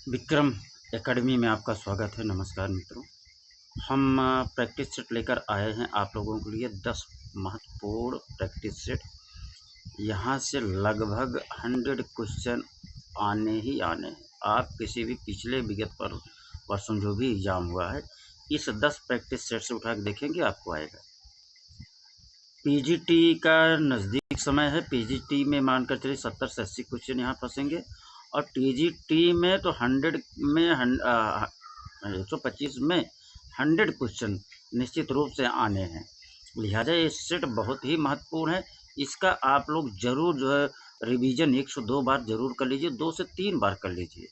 Vikram academy में आपका स्वागत है। नमस्कार मित्रों, हम प्रैक्टिस सेट लेकर आए हैं आप लोगों के लिए 10 महत्वपूर्ण प्रैक्टिस सेट। यहाँ से लगभग 100 क्वेश्चन आने ही आने हैं। आप किसी भी पिछले विगत पर वर्षों जो भी एग्ज़ाम हुआ है, इस 10 प्रैक्टिस सेट से उठा के देखेंगे, आपको आएगा। पीजीटी का नज़दीक समय है। पीजीटी में मानकर चलिए 70 से 80 क्वेश्चन यहाँ फंसेंगे और टीजीटी में तो 100 में 125 में 100 क्वेश्चन निश्चित रूप से आने हैं। लिहाजा ये सेट बहुत ही महत्वपूर्ण है। इसका आप लोग ज़रूर जो है रिवीजन 102 बार ज़रूर कर लीजिए, 2 से 3 बार कर लीजिए।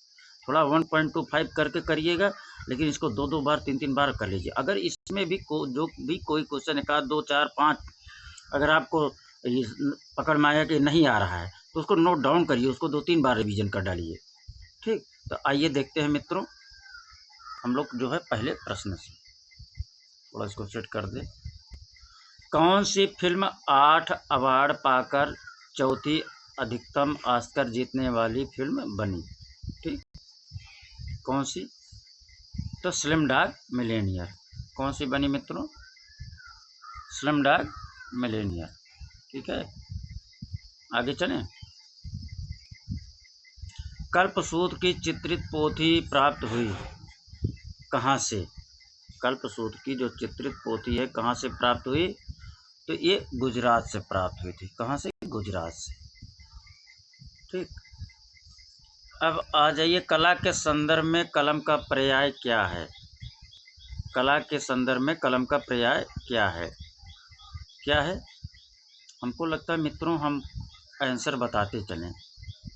थोड़ा 1.25 करके करिएगा, लेकिन इसको 2-2 बार 3-3 बार कर लीजिए। अगर इसमें भी कोई क्वेश्चन 1, 2, 4, 5 अगर आपको पकड़ में आया कि नहीं आ रहा है तो उसको नोट डाउन करिए, उसको 2-3 बार रिवीजन कर डालिए। ठीक, तो आइए देखते हैं मित्रों, हम लोग जो है पहले प्रश्न से थोड़ा इसको सेट कर दे। कौन सी फिल्म 8 अवार्ड पाकर चौथी अधिकतम ऑस्कर जीतने वाली फिल्म बनी? ठीक, कौन सी? तो स्लम डॉग मिलियनेयर। कौन सी बनी मित्रों? Slum dog millionaire. ठीक है, आगे चलें। कल्पसूत्र की चित्रित पोथी प्राप्त हुई कहाँ से? कल्पसूत्र की जो चित्रित पोथी है कहाँ से प्राप्त हुई? तो ये गुजरात से प्राप्त हुई थी। कहाँ से? गुजरात से। ठीक, अब आ जाइए, कला के संदर्भ में कलम का पर्याय क्या है? कला के संदर्भ में कलम का पर्याय क्या है? क्या है? हमको लगता है मित्रों हम आंसर बताते चलें,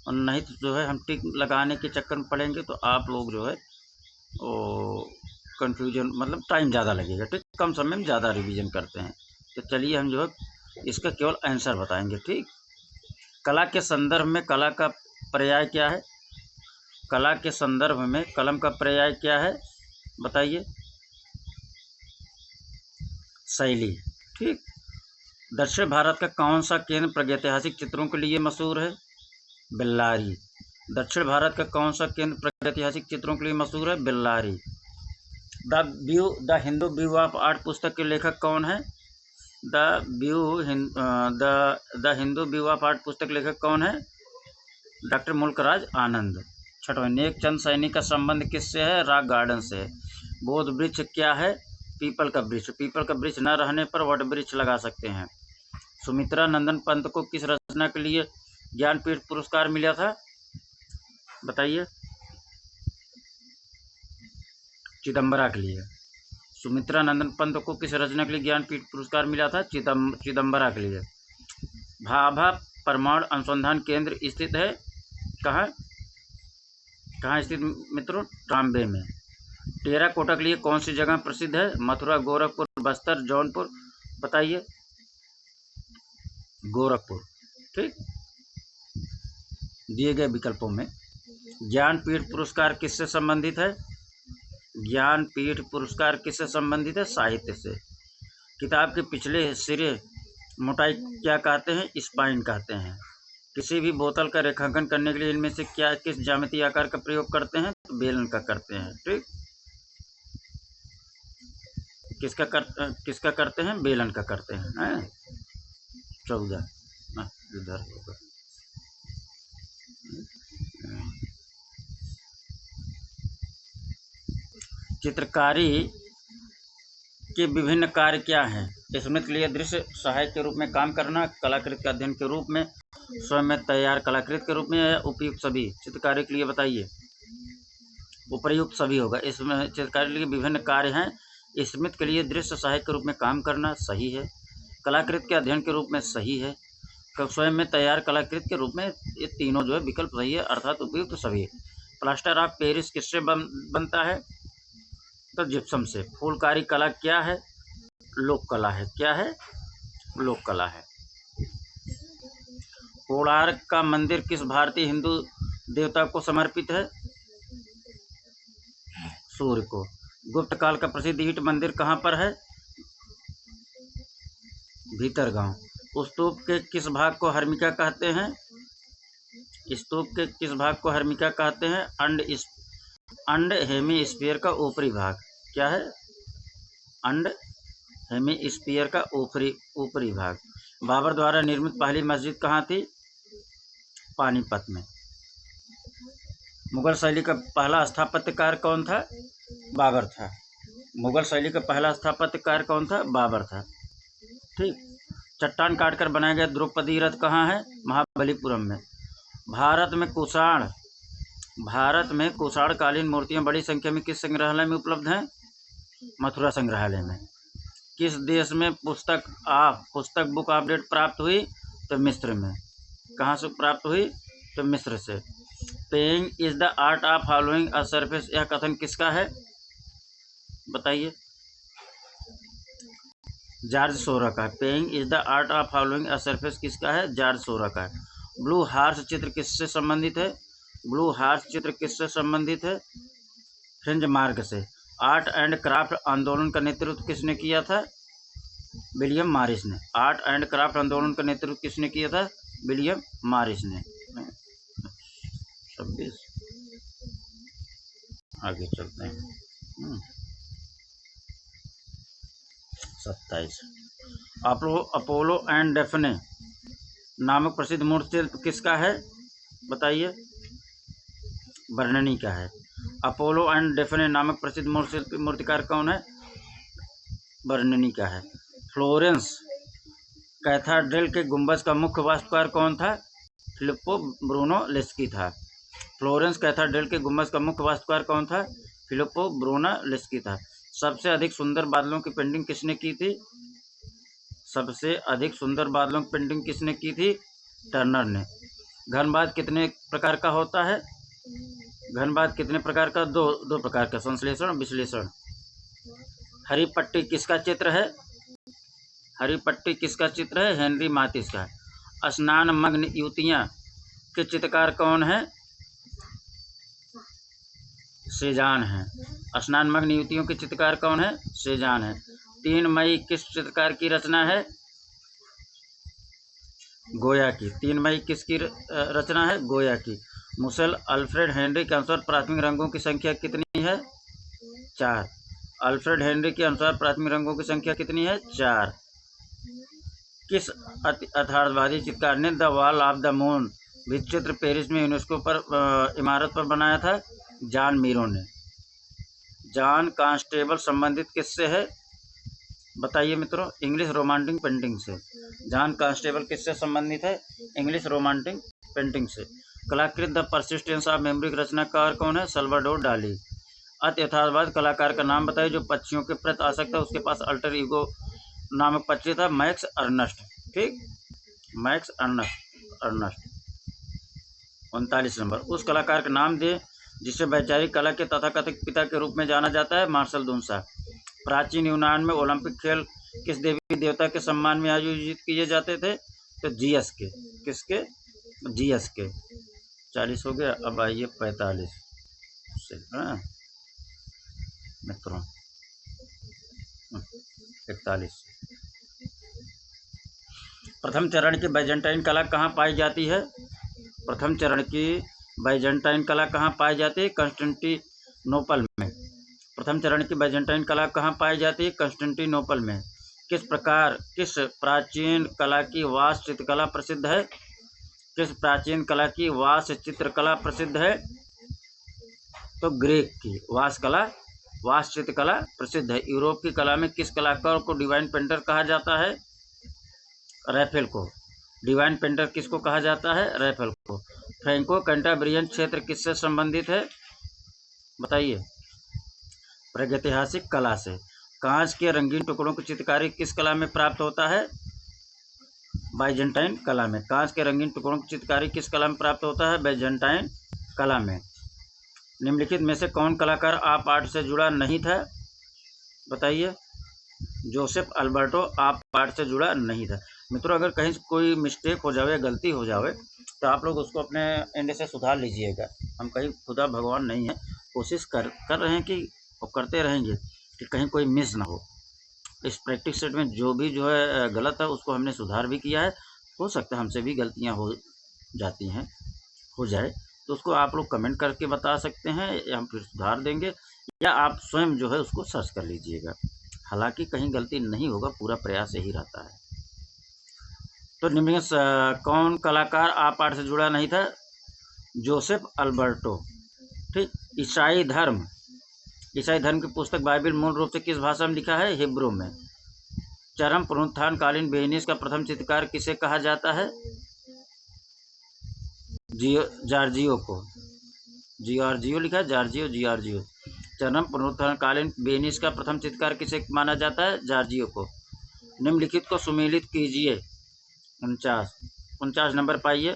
और नहीं तो जो है हम टिक लगाने के चक्कर में पड़ेंगे तो आप लोग जो है वो कन्फ्यूजन, मतलब टाइम ज़्यादा लगेगा। ठीक, कम समय में ज़्यादा रिवीजन करते हैं। तो चलिए हम जो है इसका केवल आंसर बताएंगे। ठीक, कला के संदर्भ में कला का पर्याय क्या है? कला के संदर्भ में कलम का पर्याय क्या है? बताइए। शैली। ठीक, दक्षिण भारत का कौन सा केंद्र प्रागैतिहासिक चित्रों के लिए मशहूर है? बेल्लारी। दक्षिण भारत का कौन सा केंद्र प्रागैतिहासिक चित्रों के लिए मशहूर है? Bellary. The Hindu view of art पुस्तक के लेखक कौन है? The Hindu view of art पुस्तक लेखक कौन है? डॉक्टर मुल्कराज आनंद। छठवां, नेक चंद सैनी का संबंध किससे है? रॉक गार्डन से। बोध वृक्ष क्या है? पीपल का वृक्ष। पीपल का वृक्ष न रहने पर वट वृक्ष लगा सकते हैं। सुमित्रा नंदन पंत को किस रचना के लिए ज्ञानपीठ पुरस्कार मिला था? बताइए। चिदम्बरा के लिए। सुमित्रा नंदन पंत को किस रचना के लिए ज्ञानपीठ पुरस्कार मिला था? चिदम्बरा के लिए। भाभा परमाणु अनुसंधान केंद्र स्थित है कहाँ? कहाँ स्थित मित्रों? ट्राम्बे में। टेराकोटा के लिए कौन सी जगह प्रसिद्ध है? मथुरा, गोरखपुर, बस्तर, जौनपुर। बताइए। गोरखपुर। ठीक, दिए गए विकल्पों में ज्ञानपीठ पुरस्कार किससे संबंधित है? ज्ञानपीठ पुरस्कार किससे संबंधित है? साहित्य से। किताब के पिछले सिरे मोटाई क्या कहते हैं? स्पाइन कहते हैं। किसी भी बोतल का रेखांकन करने के लिए इनमें से किस ज्यामितीय आकार का प्रयोग करते हैं? तो बेलन का करते हैं। ठीक, किसका करते हैं? बेलन का करते हैं। 14 इधर होगा। चित्रकारी के विभिन्न कार्य क्या हैं? स्मृति के लिए दृश्य सहायक के रूप में काम करना, कलाकृति के अध्ययन के रूप में, स्वयं में तैयार कलाकृति के रूप में, या उपयुक्त सभी? चित्रकारी के लिए बताइए। उपयुक्त सभी होगा। इसमें चित्रकारी के लिए विभिन्न कार्य हैं। स्मृति के लिए दृश्य सहायक के रूप में काम करना सही है। कलाकृति के अध्ययन के रूप में सही है। स्वयं में तैयार कलाकृति के रूप में, ये तीनों जो है विकल्प सही है, अर्थात उपयुक्त सभी। प्लास्टर ऑफ पेरिस किससे बनता है? तो जिप्सम से। फूलकारी कला क्या है? लोक कला है। क्या है? लोक कला है। कोणार्क का मंदिर किस भारतीय हिंदू देवता को समर्पित है? सूर्य को। गुप्त काल का प्रसिद्ध ईंट मंदिर कहाँ पर है? भीतरगांव। स्तूप के किस भाग को हर्मिका कहते हैं? स्तूप के किस भाग को हर्मिका कहते हैं? अंड हेमीस्फीयर का ऊपरी भाग क्या है? अंड हेमीस्फीयर का ऊपरी भाग। बाबर द्वारा निर्मित पहली मस्जिद कहाँ थी? पानीपत में। मुगल शैली का पहला स्थापत्यकार कौन था? बाबर था। मुगल शैली का पहला स्थापत्यकार कौन था? बाबर था। ठीक। चट्टान काटकर बनाया गया द्रौपदी रथ कहाँ है? महाबलीपुरम में। भारत में कुषाण कालीन मूर्तियां बड़ी संख्या में किस संग्रहालय में उपलब्ध हैं? मथुरा संग्रहालय में। किस देश में पुस्तक बुक ऑफ डेट प्राप्त हुई? तो मिस्र में। कहाँ से प्राप्त हुई? तो मिस्र से। Paying is the art of following a surface, यह कथन किसका है? बताइए। जॉर्ज सोरा का। Paying is the art of following a surface किसका है? जॉर्ज सोरा का। ब्लू हार्स चित्र किससे संबंधित है? ब्लू हार्स चित्र किससे संबंधित है? फ्रिंज मार्ग से। आर्ट एंड क्राफ्ट आंदोलन का नेतृत्व किसने किया था? विलियम मॉरिस ने। आर्ट एंड क्राफ्ट आंदोलन का नेतृत्व किसने किया था? विलियम मॉरिस ने। 26 आगे चलते हैं। 27 अपोलो एंड डेफने नामक प्रसिद्ध मूर्तिशिल्प किसका है? बताइए। बर्ननी का है। अपोलो एंड डेफने नामक प्रसिद्ध मूर्तिकार कौन है? बर्ननी का है। फ्लोरेंस कैथेड्रल के गुंबज का मुख्य वास्तुकार कौन था? फिलिप्पो ब्रूनोलेस्की था। फ्लोरेंस कैथेड्रल के गुंबज का मुख्य वास्तुकार कौन था? फिलिप्पो ब्रूनोलेस्की था। सबसे अधिक सुंदर बादलों की पेंटिंग किसने की थी? सबसे अधिक सुंदर बादलों की पेंटिंग किसने की थी? टर्नर ने। घनबाद कितने प्रकार का होता है? घनबाद कितने प्रकार का? दो प्रकार का, संश्लेषण और विश्लेषण। हरी पट्टी किसका चित्र है? हरी पट्टी किसका चित्र है? हेनरी मातिस का। स्नान मग्न युवतियां के चित्रकार कौन है? सेजान है। स्नान मग्न युवतियों के चित्रकार कौन है? सेजान है। 3 मई किस चित्रकार की रचना है? गोया की। 3 मई किसकी रचना है? गोया की। मुसेल अल्फ्रेड हेनरी के अनुसार प्राथमिक रंगों की संख्या कितनी है? 4। अल्फ्रेड हेनरी के अनुसार प्राथमिक रंगों की संख्या कितनी है? 4। किस यथार्थवादी चित्रकार ने the wall of the moon चित्र पेरिस में यूनेस्को पर इमारत पर बनाया था? जॉन मीरो ने। जॉन कांस्टेबल संबंधित किससे है? बताइए मित्रों। इंग्लिश रोमांटिक पेंटिंग से। जॉन कांस्टेबल किससे संबंधित है? इंग्लिश रोमांटिक पेंटिंग से। कलाकृत द परसिस्टेंस ऑफ मेमोरी की रचनाकार कौन है? सल्वाडोर डाली। अति यथार्थवाद कलाकार का नाम बताइए जो पक्षियों के प्रति आसक्त था, उसके पास अल्टर ईगो नामक पक्षी था? Max Ernst. ठीक, मैक्स अर्नस्ट। 39 नंबर। उस कलाकार का नाम दे जिसे वैचारिक कला के तथाकथित पिता के रूप में जाना जाता है? मार्शल दूंसा। प्राचीन यूनान में ओलंपिक खेल किस देवी देवता के सम्मान में आयोजित किए जाते थे? तो जीएस के। किसके? जीएस के। 40 हो गया। अब आइए 45 से। मित्रों 41। प्रथम चरण की बाइजेंटाइन कला कहाँ पाई जाती है? प्रथम चरण की बाइजेंटाइन कला कहाँ पाई जाती है? कंस्टेंटिनोपल में। प्रथम चरण की बाइजेंटाइन कला कहाँ पाई जाती है? कंस्टेंटिनोपल में। किस प्राचीन कला की वास्तु चित्रकला प्रसिद्ध है? किस प्राचीन कला की वास्तु चित्रकला प्रसिद्ध है? तो ग्रीक की वास्तु चित्रकला प्रसिद्ध है। यूरोप की कला में किस कलाकार को डिवाइन पेंटर कहा जाता है? रैफेल को। डिवाइन पेंटर किसको कहा जाता है? रैफेल को। फ्रैंको कैंटाब्रियन क्षेत्र किससे संबंधित है? बताइए। प्रागैतिहासिक कला से। कांच के रंगीन टुकड़ों की चित्रकारी किस कला में प्राप्त होता है? बाइजेंटाइन कला में। कांच के रंगीन टुकड़ों की चित्रकारी किस कला में प्राप्त होता है? बाइजेंटाइन कला में। निम्नलिखित में से कौन कलाकार आप आर्ट से जुड़ा नहीं था? बताइए। जोसेफ अल्बर्टो आप आर्ट से जुड़ा नहीं था। मित्रों, अगर कहीं कोई मिस्टेक हो जाए, गलती हो जाए, तो आप लोग उसको अपने एंड से सुधार लीजिएगा। हम कहीं खुदा भगवान नहीं है, कोशिश कर रहे हैं कि और करते रहेंगे कि कहीं कोई मिस ना हो। इस प्रैक्टिस सेट में जो है गलत है उसको हमने सुधार भी किया है। हो सकता है हमसे भी गलतियां हो जाती हैं, हो जाए, तो उसको आप लोग कमेंट करके बता सकते हैं या हम फिर सुधार देंगे, या आप स्वयं जो है उसको सर्च कर लीजिएगा। हालांकि कहीं गलती नहीं होगा, पूरा प्रयास यही रहता है। तो निम्न में कौन कलाकार आप पाठ से जुड़ा नहीं था? Joseph Alberto. ठीक। ईसाई धर्म की पुस्तक बाइबिल मूल रूप से किस भाषा में लिखा है? हिब्रू में। चरम पुनरुत्थान कालीन वेनिस का प्रथम चित्रकार किसे कहा जाता है? जॉर्जियो को। जियोर्जियो लिखा है, जियोर्जियो। चरम पुनरुत्थान कालीन वेनिस का प्रथम चित्रकार किसे माना जाता है? जॉर्जियो को। निम्नलिखित को सुमेलित कीजिए। 49 नंबर पाइए।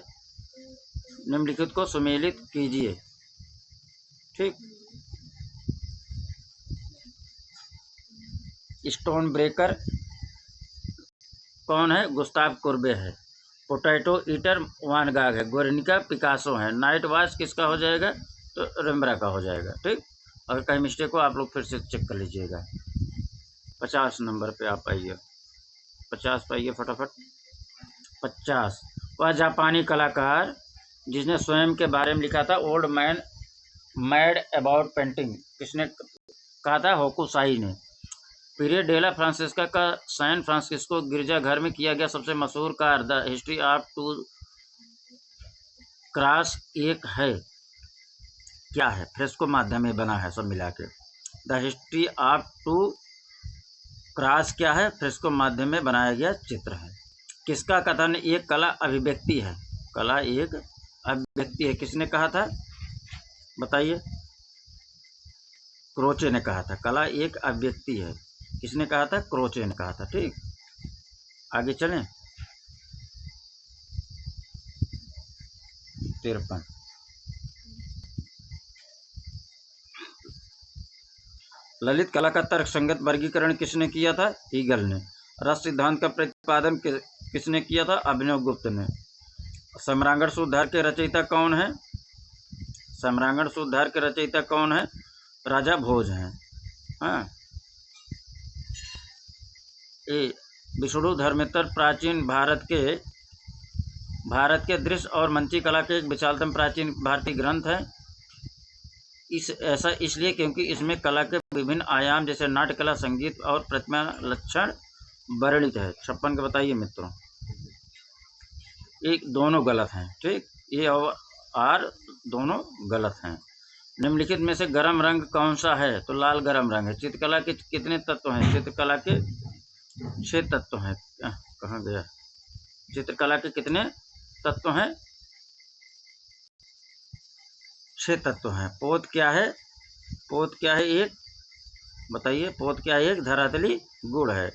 निम्नलिखित को सुमेलित कीजिए। ठीक। स्टोन ब्रेकर कौन है? गुस्ताव कुर्बे है। पोटैटो ईटर वान गाग है। गुर्निका पिकासो है। नाइट वॉच किसका हो जाएगा? तो रेम्ब्रा का हो जाएगा। ठीक। अगर कहीं मिस्टेक हो आप लोग फिर से चेक कर लीजिएगा। 50 नंबर पे आप आइए। 50 पाइए फटाफट। 50। वह जापानी कलाकार जिसने स्वयं के बारे में लिखा था old man mad about painting, किसने कहा था? होकुसाई ने। पीरियड डेला फ्रांसिस्का का सैन फ्रांसिस्को गिरजाघर में किया गया सबसे मशहूर कार्य the history of true cross एक है। क्या है? फ्रेस्को माध्यम में बना है सब मिला के। The history of true cross क्या है? फ्रेस्को माध्यम में बनाया गया चित्र है। किसका कथन एक कला अभिव्यक्ति है? कला एक अभिव्यक्ति है, किसने कहा था? बताइए। क्रोचे ने कहा था कला एक अभिव्यक्ति है। किसने कहा था? क्रोचे ने कहा था। ठीक। आगे चलें। 53। ललित कला का तर्क संगत वर्गीकरण किसने किया था? ईगल ने। रस सिद्धांत का प्रतिपादन किसने किया था? अभिनव गुप्त ने। सम्रांगण सूत्रधार के रचयिता कौन है? सम्रांगण सूत्रधार के रचयिता कौन है? राजा भोज हैं। हाँ। विष्णु धर्मेतर प्राचीन भारत के दृश्य और मंची कला के एक विशालतम प्राचीन भारतीय ग्रंथ है। ऐसा इसलिए क्योंकि इसमें कला के विभिन्न आयाम जैसे नाट्य कला, संगीत और प्रतिमा लक्षण वर्णित है। 56 के बताइए मित्रों। एक दोनों गलत हैं। ठीक। ये और आर दोनों गलत हैं। निम्नलिखित में से गर्म रंग कौन सा है? तो लाल गर्म रंग है। चित्रकला के कितने तत्व हैं? चित्रकला के 6 तत्व हैं। कहाँ गया? चित्रकला के कितने तत्व हैं? 6 तत्व हैं। पोत क्या है? पोत क्या है? एक बताइए। पोत क्या है? एक धरातली गुण है।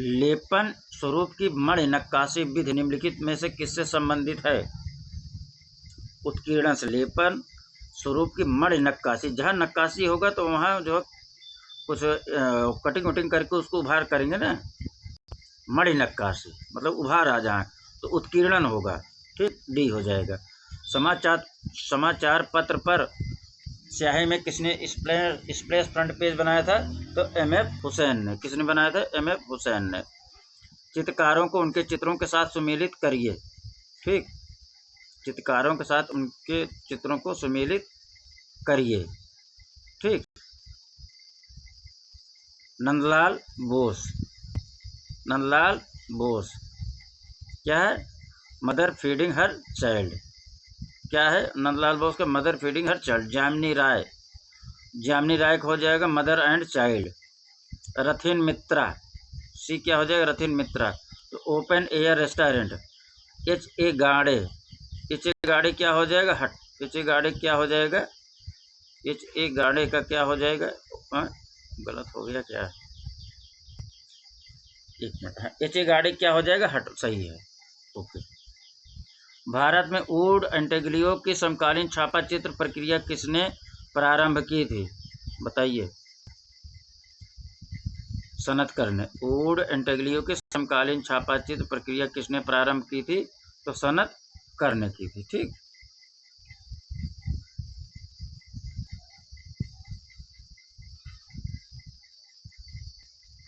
लेपन स्वरूप की मणि नक्काशी विधि निम्नलिखित में से किससे संबंधित है? उत्कीर्णन से। लेपन स्वरूप की मणि नक्काशी, जहाँ नक्काशी होगा तो वहाँ जो कुछ कटिंग वटिंग करके उसको उभार करेंगे ना, मणि नक्काशी मतलब उभार आ जहाँ, तो उत्कीर्णन होगा। ठीक। डी हो जाएगा। समाचार पत्र पर स्याही में किसने स्प्लैश फ्रंट पेज बनाया था? तो MF हुसैन ने। किसने बनाया था? MF हुसैन ने। चित्रकारों को उनके चित्रों के साथ सुमेलित करिए। ठीक। चित्रकारों के साथ उनके चित्रों को सुमेलित करिए। ठीक। नंदलाल बोस। नंदलाल बोस क्या है? Mother feeding her child. क्या है? नंदलाल बोस का मदर फीडिंग हर चाइल्ड। जामिनी राय हो जाएगा मदर एंड चाइल्ड। रथिन मित्रा, सी क्या हो जाएगा? रथिन मित्रा। तो ओपन एयर रेस्टोरेंट। HA गाड़े क्या हो जाएगा? हट। HA गाड़े क्या हो जाएगा? HA गाड़े का क्या हो जाएगा? गलत हो गया क्या? एक मिनट। HA गाड़े क्या हो जाएगा? हट। सही है। ओके। भारत में वुड एंटेग्लियो की समकालीन छापा चित्र प्रक्रिया किसने प्रारंभ की थी? बताइए। सनतकर ने। वुड एंटेग्लियो की समकालीन छापा चित्र प्रक्रिया किसने प्रारंभ की थी? तो सनतकर ने की थी। ठीक।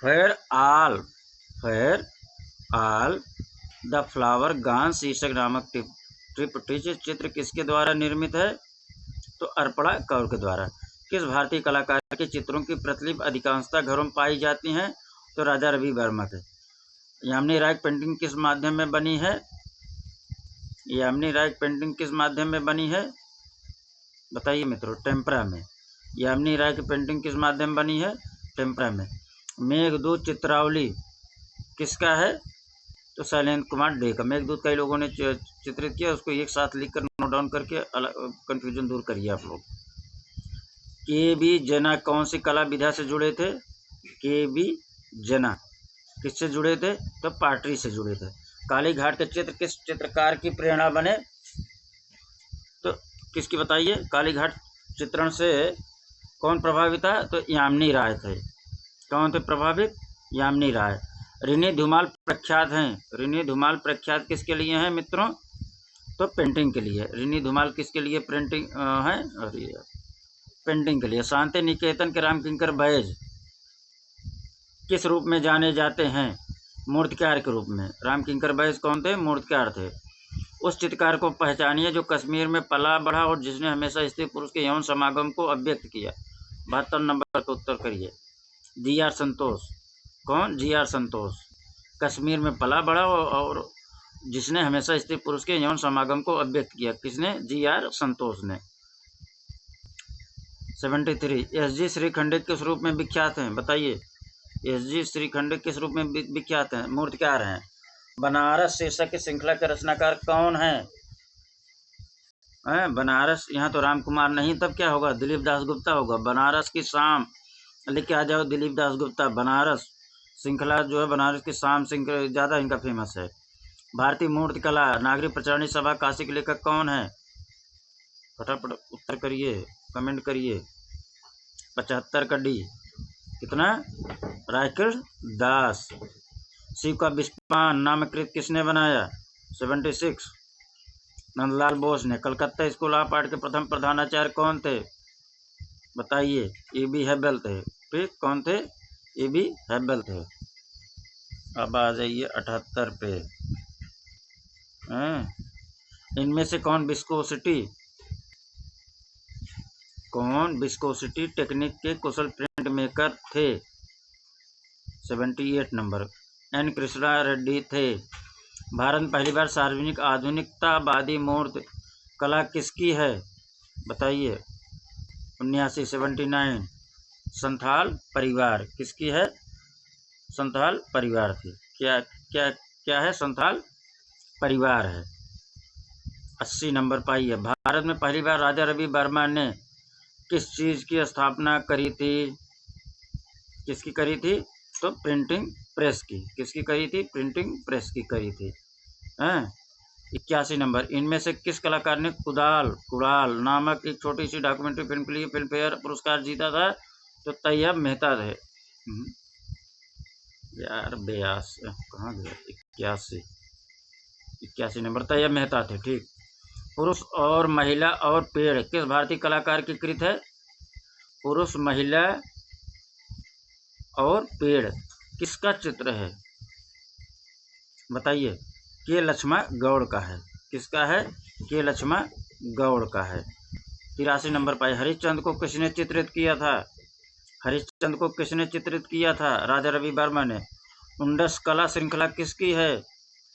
फेयर ऑल द फ्लावर गान शीर्षक नामक त्रिपुटी चित्र किसके द्वारा निर्मित है? तो अर्पणा कौर के द्वारा। किस भारतीय कलाकार के चित्रों की प्रतिलिपि अधिकांशतः घरों में पाई जाती हैं? तो राजा रवि वर्मा के। यामिनी राय की पेंटिंग किस माध्यम में बनी है? यामिनी राय की पेंटिंग किस माध्यम में बनी है? बताइए मित्रों, टेम्परा में। यामिनी राय की पेंटिंग किस माध्यम बनी है? टेम्परा में। मेघदूत चित्रावली किसका है? तो शैलेंद्र कुमार डे का। मेघदूत कई लोगों ने चित्रित किया, उसको एक साथ लिखकर नोट डाउन करके कंफ्यूजन दूर करिए आप लोग। के बी जना कौन सी कला विधा से जुड़े थे? के बी जना किससे जुड़े थे? तो पाटरी से जुड़े थे। काली घाट के चित्र किस चित्रकार की प्रेरणा बने? तो किसकी बताइए? काली घाट चित्रण से कौन प्रभावित था? तो यामिनी राय थे। कौन थे प्रभावित? यामिनी राय। रिनी धुमाल प्रख्यात हैं। रिनी धुमाल प्रख्यात किसके लिए हैं मित्रों? तो पेंटिंग के लिए। रिनी धुमाल किसके लिए पेंटिंग है? अरे पेंटिंग के लिए। शांति निकेतन के रामकिंकर बैज किस रूप में जाने जाते हैं? मूर्तिकार के रूप में। रामकिंकर बैज कौन थे? मूर्तिकार थे। उस चित्रकार को पहचानिए जो कश्मीर में पला बढ़ा और जिसने हमेशा स्त्री पुरुष के यौन समागम को अभिव्यक्त किया। 72 नंबर का उत्तर करिए। जी.आर. संतोष। कौन? जी.आर. संतोष। कश्मीर में पला बढ़ा और जिसने हमेशा स्त्री पुरुष के यौन समागम को अभिव्यक्त किया। किसने? जी.आर. संतोष ने। 73 एस.जी. श्रीखंडे किस रूप में विख्यात हैं? बताइए। एस.जी. श्रीखंडे किस रूप में विख्यात हैं? मूर्तिकार हैं। बनारस शीर्षक की श्रृंखला के रचनाकार कौन हैं? बनारस, यहाँ तो राम कुमार नहीं, तब क्या होगा? दिलीप दास गुप्ता होगा। बनारस की शाम लिख के आ जाओ, दिलीप दास गुप्ता। बनारस श्रृंखला जो है, बनारस की शाम श्रृंखला ज़्यादा इनका फेमस है। भारतीय मूर्ति कला नागरिक प्रचारणी सभा काशी के लेखक कौन है? फटाफट उत्तर करिए, कमेंट करिए। 75 का डी। कितना? रायकृष्ण दास। शिव का विस्पान नामकृत किसने बनाया? 76 नंदलाल बोस ने। कलकत्ता स्कूल ऑफ आर्ट के प्रथम प्रधानाचार्य कौन थे? बताइए। E.B. हेबल थे। ठीक, कौन थे? E.B. हेबल थे। अब आ जाइए 78 पे। इनमें से कौन विस्कोसिटी टेक्निक के कुशल प्रिंट मेकर थे? 78 नंबर। एन कृष्णा रेड्डी थे। भारत में पहली बार सार्वजनिक आधुनिकतावादी मूर्ति कला किसकी है? बताइए। 79 संथाल परिवार किसकी है? संथाल परिवार थी। क्या है? संथाल परिवार है। 80 नंबर पाइए। भारत में पहली बार राजा रवि वर्मा ने किस चीज़ की स्थापना करी थी? किसकी करी थी? तो प्रिंटिंग प्रेस की। किसकी करी थी? प्रिंटिंग प्रेस की करी थी। 81 नंबर। इनमें से किस कलाकार ने कुड़ाल नामक एक छोटी सी डॉक्यूमेंट्री फिल्म के लिए फिल्म फेयर पुरस्कार जीता था? तो तैयब मेहता थे। यार 82 कहाँ गया? 81 नंबर तैयब मेहता थे। ठीक। पुरुष और महिला और पेड़ किस भारतीय कलाकार की कृत है? पुरुष, महिला और पेड़ किसका चित्र है? बताइए। के लक्ष्मा गौड़ का है। किसका है? के लक्ष्मा गौड़ का है। 83 नंबर पाए। हरिश्चंद्र को किसने चित्रित किया था? हरिश्चंद्र को किसने चित्रित किया था? राजा रवि वर्मा ने। उंडस कला श्रृंखला किसकी है?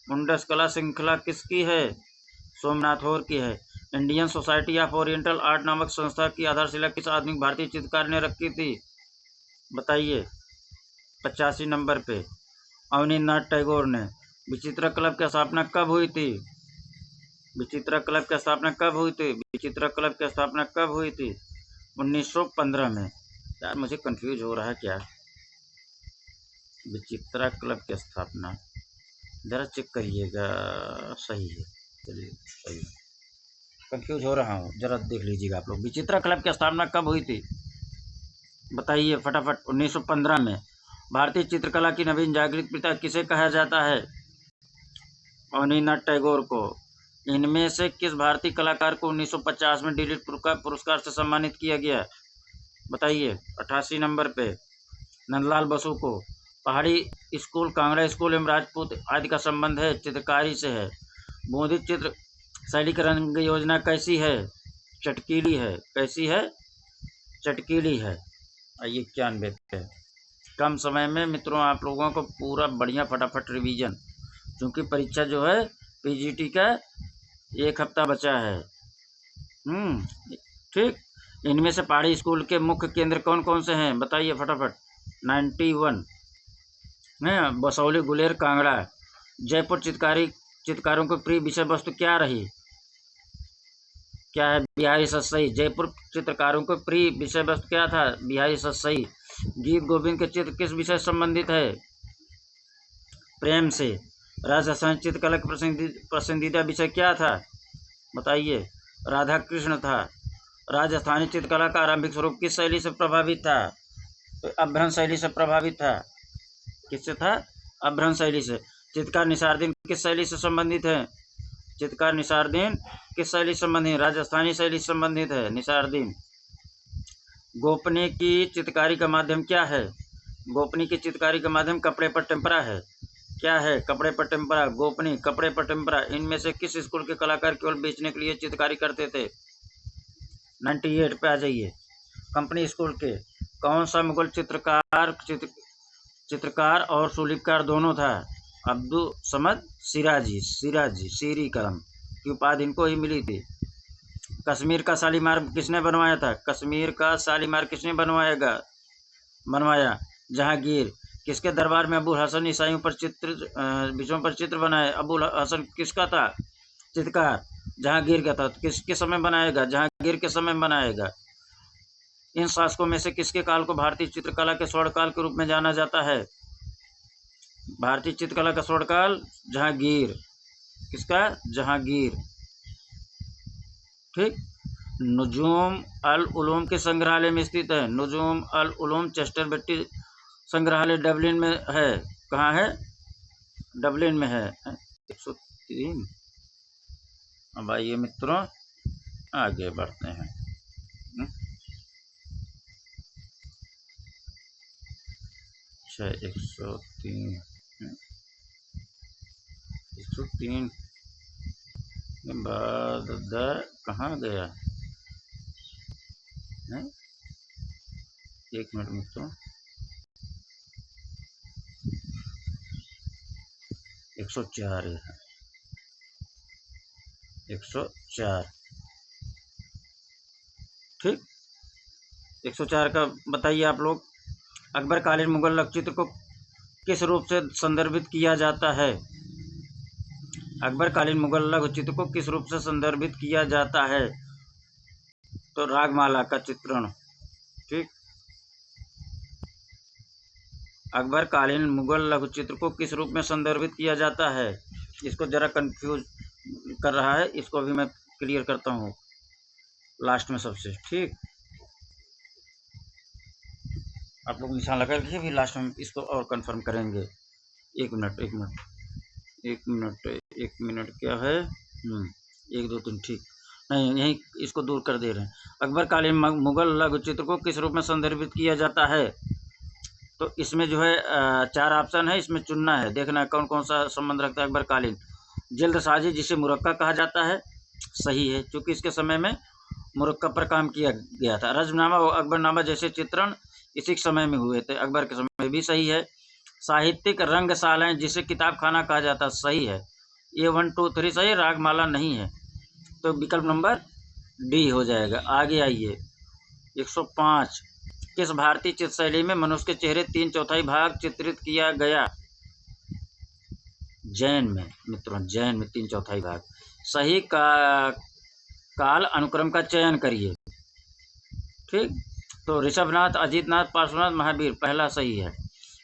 उंडस कला श्रृंखला किसकी है? सोमनाथ होर की है। Indian society of oriental art नामक संस्था की आधारशिला किस आधुनिक भारतीय चित्रकार ने रखी थी? बताइए। 85 नंबर पे। अवनींद्रनाथ टैगोर ने। विचित्र क्लब की स्थापना कब हुई थी? विचित्र क्लब की स्थापना कब हुई थी? विचित्र क्लब की स्थापना कब हुई थी? 1915 में। यार मुझे कंफ्यूज हो रहा है क्या? विचित्र क्लब की स्थापना जरा चेक करिएगा। सही है, चलिए सही। कंफ्यूज हो रहा हूँ, जरा देख लीजिएगा आप लोग। विचित्र क्लब की स्थापना कब हुई थी? बताइए फटाफट। 1915 में। भारतीय चित्रकला की नवीन जागृत पिता किसे कहा जाता है? अवनींद्रनाथ टैगोर को। इनमें से किस भारतीय कलाकार को 1950 में डिलीट पुरस्कार से सम्मानित किया गया? बताइए। 88 नंबर पे। नंदलाल बसु को। पहाड़ी स्कूल, कांगड़ा स्कूल एवं राजपूत आदि का संबंध है चित्रकारी से है। बूंदी चित्र शैली रंग योजना कैसी है? चटकीली है। कैसी है? चटकीली है। आइए 91 पे। कम समय में मित्रों आप लोगों को पूरा बढ़िया फटाफट रिवीजन, क्योंकि परीक्षा जो है पीजीटी का 1 हफ्ता बचा है। ठीक। इनमें से पहाड़ी स्कूल के मुख्य केंद्र कौन कौन से हैं बताइए फटाफट। 91 है। बसौली, गुलेर, कांगड़ा। जयपुर चित्रकारों की प्रिय विषय वस्तु क्या रही? क्या है? बिहारी सतसई। जयपुर चित्रकारों को प्रिय विषय वस्तु क्या था? बिहारी सतसई। गीत गोविंद के चित्र किस विषय से संबंधित है? प्रेम से। राजस्थान चित्रकला का पसंदीदा विषय क्या था बताइए? राधा कृष्ण था। राजस्थानी चित्रकला का आरंभिक स्वरूप किस शैली से प्रभावित था? तो अभ्रंश शैली से प्रभावित था। किससे था? अभ्रंश शैली से। चित्रकार निसारदीन किस शैली से संबंधित है? चित्रकार निसारदीन किस शैली से संबंधित? राजस्थानी शैली से संबंधित है निसारदीन। गोपनीय की चित्रकारी का माध्यम क्या है? गोपनीय की चित्रकारी का माध्यम कपड़े पर टेम्परा है। क्या है? कपड़े पर टेम्परा। गोपनीय, कपड़े पर टेम्परा। इनमें से किस स्कूल के कलाकार केवल बेचने के लिए चित्रकारी करते थे? 98 पे आ जाइए। कंपनी स्कूल के कौन सा मुगल चित्रकार और सुलिपकार दोनों था? अब्दुल समद सिराजी। सीरी कलम की उपाधि इनको ही मिली थी। कश्मीर का शालीमार किसने बनवाया था? कश्मीर का शालीमार किसने बनवाया? जहांगीर। किसके दरबार में अबुल हसन ईसाइयों पर विषयों पर चित्र बनाए? अबुल हसन किसका था? चित्रकार। जहांगीर का था। किसके समय बनाएगा? जहांगीर के समय बनाएगा। इन शासकों में से किसके काल को भारतीय चित्रकला के स्वर्णकाल के रूप में जाना जाता है? भारतीय चित्रकला का स्वर्णकाल जहांगीर। किसका? जहांगीर। ठीक। नुजूम अल उलूम के संग्रहालय में स्थित है। नुजूम अल उलूम चेस्टर बेट्टी संग्रहालय डबलिन में है। कहाँ है? डबलिन में है। 103। अब आइए मित्रों आगे बढ़ते हैं। अच्छा 103 बाद कहाँ गया है? 1 मिनट मित्रों। 104 है। 104। ठीक। 104 का बताइए आप लोग। अकबरकालीन मुगल लघुचित्र को किस रूप से संदर्भित किया जाता है? अकबरकालीन मुगल लघुचित्र को किस रूप से संदर्भित किया जाता है? तो रागमाला का चित्रण। ठीक। अकबरकालीन मुगल लघुचित्र को किस रूप में संदर्भित किया जाता है? इसको जरा कंफ्यूज कर रहा है, इसको भी मैं क्लियर करता हूँ लास्ट में सबसे। ठीक। आप लोग निशान लगा लीजिए, फिर लास्ट में इसको और कंफर्म करेंगे। 1 मिनट क्या है? 1 2 3। ठीक। नहीं, यहीं इसको दूर कर दे रहे हैं। अकबरकालीन मुगल लघुचित्र को किस रूप में संदर्भित किया जाता है? तो इसमें जो है 4 ऑप्शन है, इसमें चुनना है, देखना है कौन कौन सा संबंध रखता है। अकबरकालीन जल्दसाजी जिसे मुरक्का कहा जाता है, सही है, क्योंकि इसके समय में मुरक्का पर काम किया गया था। रजमनामा और अकबरनामा जैसे चित्रण इसी समय में हुए थे, अकबर के समय में, भी सही है। साहित्यिक रंगशालाएं जिसे किताब खाना कहा जाता है, सही है। ये 1 2 3 सही है, रागमाला नहीं है, तो विकल्प नंबर डी हो जाएगा। आगे आइए 105। किस भारतीय चित्रशैली में मनुष्य के चेहरे 3/4 भाग चित्रित किया गया? जैन में मित्रों, जैन में 3/4 भाग। सही काल अनुक्रम का चयन करिए। ठीक। तो ऋषभनाथ, अजीतनाथ, पार्श्वनाथ, महावीर, पहला सही है।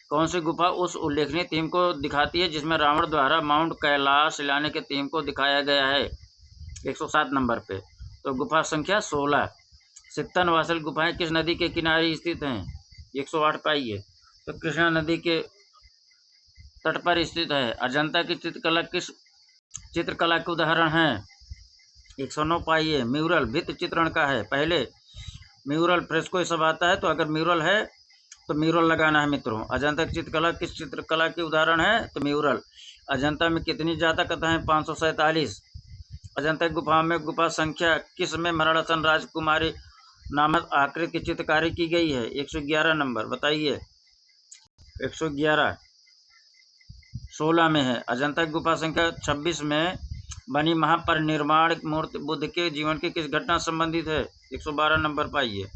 कौन सी गुफा उस उल्लेखनीय थीम को दिखाती है जिसमें रावण द्वारा माउंट कैलाश लाने के थीम को दिखाया गया है? 107 नंबर पे। तो गुफा संख्या 16। सित्तन वासल गुफाएं किस नदी के किनारे स्थित हैं? 108 पाइए। तो कृष्णा नदी के तट पर स्थित है। अजंता की चित्रकला किस चित्रकला के उदाहरण है? 109 पाइए। म्यूरल भित्ति चित्रण का है। पहले म्यूरल फ्रेस्को ये सब आता है, तो अगर म्यूरल है तो म्यूरल लगाना है मित्रों। अजंता की चित्रकला किस चित्रकला के उदाहरण है? तो म्यूरल। अजंता में कितनी ज्यादा कथाएं? 547। अजंता की गुफाओं में गुफा संख्या किस में मरणासन राजकुमारी नामक आकृति की चित्रकारी की गई है? 111 नंबर, बताइए। 111 16 में है। अजंता की गुफा संख्या 26 में बनी महापरिनिर्वाण मूर्ति बुद्ध के जीवन की किस घटना से संबंधित है? 112 नंबर पाइए।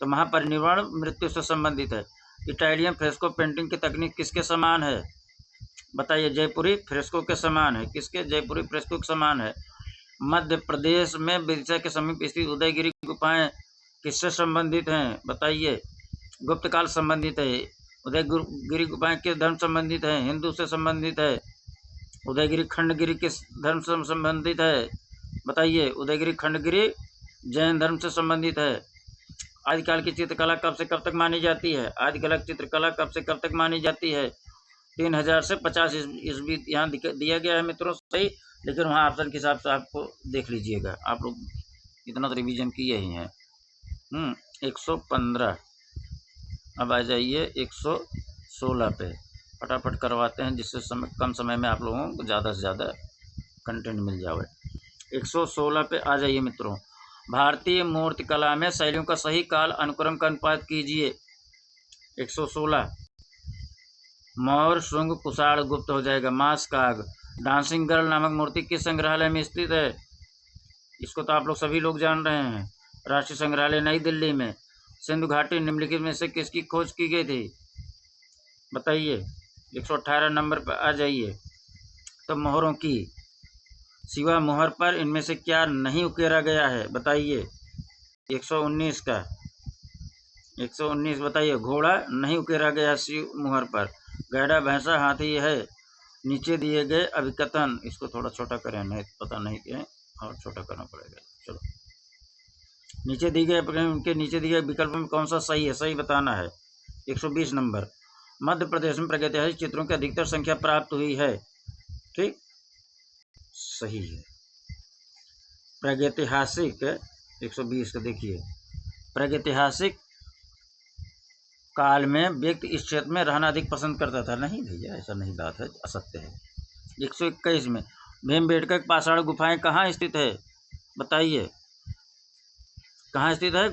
तो महापरिनिर्वाण मृत्यु से संबंधित है। इटालियन फ्रेस्को पेंटिंग की तकनीक किसके समान है? बताइए। जयपुरी फ्रेस्को के समान है। किसके? जयपुरी फ्रेस्को के समान है। मध्य प्रदेश में विदिशा के समीप स्थित उदयगिरी गुफाएं किससे संबंधित हैं? बताइए। गुप्त काल संबंधित है। उदयगिरी गुफाएं किस धर्म संबंधित है? हिंदू से संबंधित है। उदयगिरी खंडगिरी किस धर्म से संबंधित है? बताइए। उदयगिरी खंडगिरी जैन धर्म से संबंधित है। आदिकाल की चित्रकला कब से कब तक मानी जाती है? आदिकाल की चित्रकला कब से कब तक मानी जाती है? 3000 से 50 ईस्वी यहाँ दिया गया है मित्रों, सही। लेकिन वहाँ ऑप्शन के हिसाब से आपको देख लीजिएगा, आप लोग इतना तो रिवीजन किए ही हैं। 115। अब आ जाइए 116 पे, फटाफट करवाते हैं जिससे कम समय में आप लोगों को ज़्यादा से ज़्यादा कंटेंट मिल जाए। 116 पे आ जाइए मित्रों। भारतीय मूर्तिकला में शैलियों का सही काल अनुक्रम का अनुपात कीजिए। 116 मौर्य, शुंग, कुषाण, गुप्त हो जाएगा। मांसकाग डांसिंग गर्ल नामक मूर्ति किस संग्रहालय में स्थित है? इसको तो आप लोग सभी लोग जान रहे हैं। राष्ट्रीय संग्रहालय नई दिल्ली में। सिंधु घाटी निम्नलिखित में से किसकी खोज की गई थी? बताइए। 118 नंबर पर आ जाइए। तो मोहरों की सिवा मोहर पर इनमें से क्या नहीं उकेरा गया है? बताइए। 119 का 119 बताइए। घोड़ा नहीं उकेरा गया शिव मोहर पर। गैड़ा, भैंसा, हाथी है नीचे दिए गए अभिकथन। इसको थोड़ा छोटा करें, नहीं पता नहीं है और छोटा करना पड़ेगा। चलो, नीचे दी गए उनके नीचे दिए विकल्प में कौन सा सही है? सही बताना है। 120 नंबर। मध्य प्रदेश में प्रागैतिहासिक चित्रों की अधिकतर संख्या प्राप्त हुई है। ठीक, सही है। प्रागैतिहासिक 120 का देखिए। प्रागैतिहासिक काल में व्यक्ति इस क्षेत्र में रहना अधिक पसंद करता था। नहीं भैया, ऐसा नहीं बात है, असत्य है। 121 में भीमबेटका पाषाण गुफाएं कहाँ स्थित है? बताइए। कहाँ स्थित है?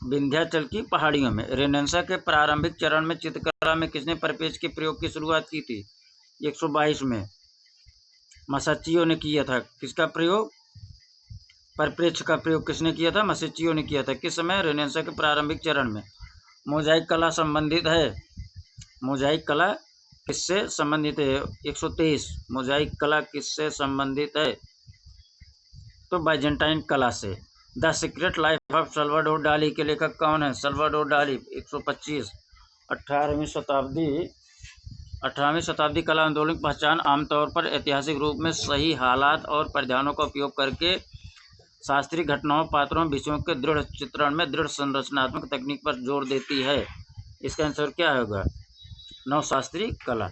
विंध्याचल की पहाड़ियों में। रेनेसां के प्रारंभिक चरण में चित्रकला में किसने परिप्रेक्ष्य के प्रयोग की शुरुआत की थी? 122 में मासाचियो ने किया था। किसका प्रयोग? परिप्रेक्ष्य का प्रयोग किसने किया था? मासाचियो ने किया था। किस समय? रेनेसां के प्रारंभिक चरण में। मोजाइक कला संबंधित है। मोजाइक कला किससे संबंधित है? 123 मोजाइक कला किससे संबंधित है? तो बाइजेंटाइन कला से। The secret life of Salvador डाली के लेखक कौन है? सल्वाडोर डाली। 125 18वीं शताब्दी कला आंदोलन की पहचान आमतौर पर ऐतिहासिक रूप में सही हालात और परिधानों का उपयोग करके शास्त्रीय घटनाओं, पात्रों, विषयों के दृढ़ चित्रण में दृढ़ संरचनात्मक तकनीक पर जोर देती है। इसका आंसर क्या होगा? नवशास्त्रीय कला।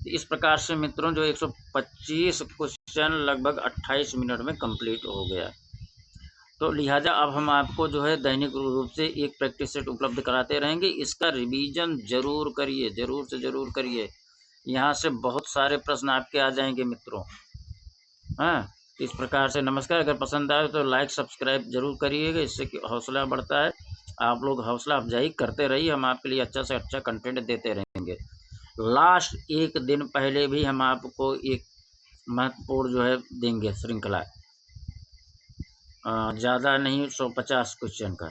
इस प्रकार से मित्रों जो 125 क्वेश्चन लगभग 28 मिनट में कंप्लीट हो गया। तो लिहाजा अब हम आपको जो है दैनिक रूप से एक प्रैक्टिस सेट उपलब्ध कराते रहेंगे। इसका रिवीजन जरूर करिए, जरूर से जरूर करिए। यहाँ से बहुत सारे प्रश्न आपके आ जाएंगे मित्रों। हाँ, इस प्रकार से नमस्कार। अगर पसंद आए तो लाइक सब्सक्राइब जरूर करिएगा, इससे कि हौसला बढ़ता है। आप लोग हौसला अफजाई करते रहिए, हम आपके लिए अच्छा से अच्छा कंटेंट देते रहेंगे। लास्ट एक दिन पहले भी हम आपको एक महत्वपूर्ण जो है देंगे श्रृंखला, ज़्यादा नहीं, 150 क्वेश्चन का।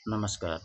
नमस्कार।